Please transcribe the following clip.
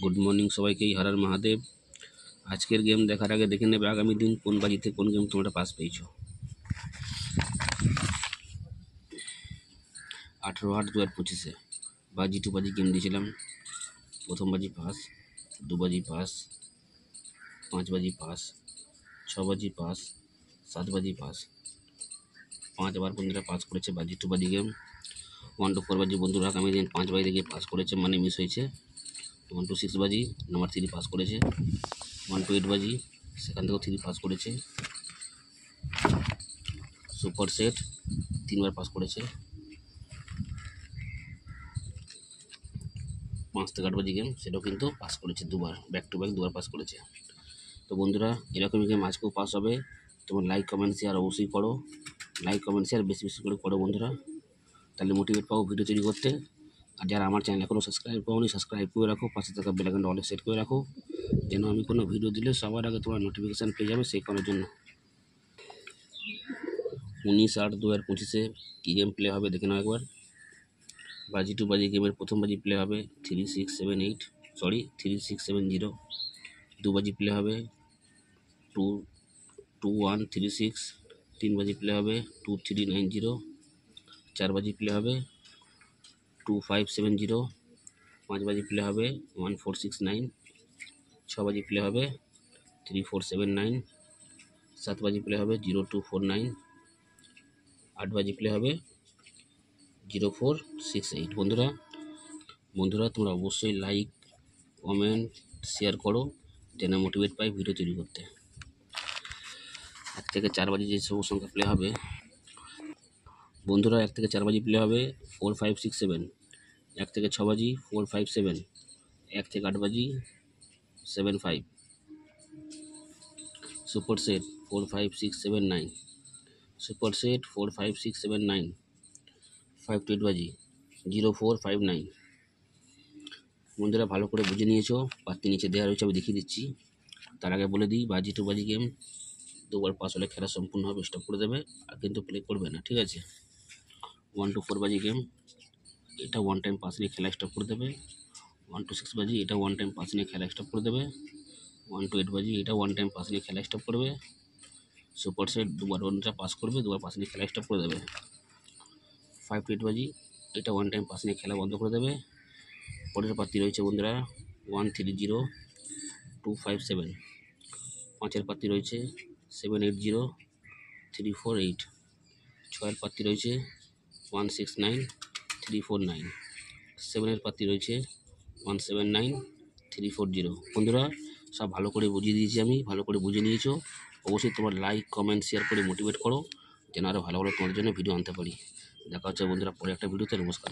Good morning সবাইকেই, হর হর মহাদেব। আজকের game দেখার আগে দেখে নেবে আগামী দিন কোন বাজিতে কোন গেম তোমরা পাস পেয়েছো। 18/8/2025 বাজি টু বাজি গেম দিয়েছিলাম। প্রথম বাজি পাস, 2 বাজি পাস, 5 বাজি পাস, 6 বাজি পাস, 7 বাজি পাস। 5 বার বন্ধুরা পাস করেছে বাজি টু বাজি গেম। 1 to 4 বাজি বন্ধুরা আগামী দিন 5 বাজি থেকে পাস করেছে, মানে মিস হয়েছে। 1 to 6 বাজি নাম্বার 3 পাস করেছে। 1 to 8 বাজি সেখান থেকেও 3 পাস করেছে। সুপার সেট 3 বার পাস করেছে। 5 থেকে 8 বাজি গেম সেটাও কিন্তু পাস করেছে, 2 বার, ব্যাক টু ব্যাক 2 বার পাস করেছে। তো বন্ধুরা এরকমই গেম আজকেও পাস হবে। তোমার লাইক কমেন্ট শেয়ার অবশ্যই করো, লাইক কমেন্ট শেয়ার বেশি বেশি করে করো বন্ধুরা, তাহলে মোটিভেট পাবো ভিডিও তৈরি করতে। আর যারা আমার চ্যানেল এখনও সাবস্ক্রাইব করোনি সাবস্ক্রাইব করে রাখো, পাশে থাকা বেল আইকনটা অলে সেট করে রাখো, যেন আমি কোনো ভিডিও দিলে সবার আগে তোমার নোটিফিকেশান পেয়ে যাবে। সেই কারণের জন্য 19/8/2025 কী গেম প্লে হবে দেখে নাও একবার। বাজি টু বাজি গেমের প্রথম বাজি প্লে হবে 3670। 2 বাজি প্লে হবে 22136। 3 বাজি প্লে হবে 2390। 4 বাজি প্লে হবে 2570। 5 বাজি প্লে হবে 1469। 6 বাজি প্লে হবে 3479। 7 বাজি প্লে হবে 0249। 8 বাজি প্লে হবে 0468। বন্ধুরা তোমরা অবশ্যই লাইক কমেন্ট শেয়ার করো, যেন মোটিভেট পাই ভিডিও তৈরি করতে। 1 থেকে 4 বাজি যে সব সংখ্যা প্লে হবে বন্ধুরা, 1 থেকে 4 বাজি প্লে হবে 4567। 1 থেকে 6 বাজি 457। 1 থেকে 8 বাজি 75। Super set 45679। Super set 45679। 5 to 8 বাজি 0459। বন্ধুরা ভালো করে বুঝে নিয়েছো, পাত্তি নিচে দেওয়া রয়েছে, আমি দেখিয়ে দিচ্ছি। তার আগে বলে দিই, বাজি টু বাজি গেম 2 বার পাস হলে খেলা সম্পূর্ণ হবে, স্টপ করে দেবে, আর কিন্তু প্লে করবে না, ঠিক আছে। 1 to 4 বাজি গেম এটা 1 টাইম পাস নিয়ে খেলা স্টপ করে দেবে। 1 to 6 বাজি এটা 1 টাইম পাস নিয়ে খেলা স্টপ করে দেবে। 1 to 8 বাজি এটা 1 টাইম পাস নিয়ে খেলা স্টপ করবে। সুপার সেট 2 বার বন্ধুরা পাস করবে, 2 বার পাস নিয়ে খেলা স্টপ করে দেবে। 5 to 8 বাজি এটা 1 টাইম পাস নিয়ে খেলা বন্ধ করে দেবে। পরের পাত্তি রয়েছে বন্ধুরা 130257। 5-এর পাত্তি রয়েছে 780348। 6-এর পাত্তি রয়েছে 169349। 7-এর পাত্তি রয়েছে 179340। বন্ধুরা সব ভালো করে বুঝিয়ে দিয়েছি আমি, ভালো করে বুঝে নিয়েছো। অবশ্যই তোমার লাইক কমেন্ট শেয়ার করে মোটিভেট করো, যেন আরও ভালো ভালো তোমাদের জন্য ভিডিও আনতে পারি। দেখা হচ্ছে বন্ধুরা পরে একটা ভিডিওতে। নমস্কার।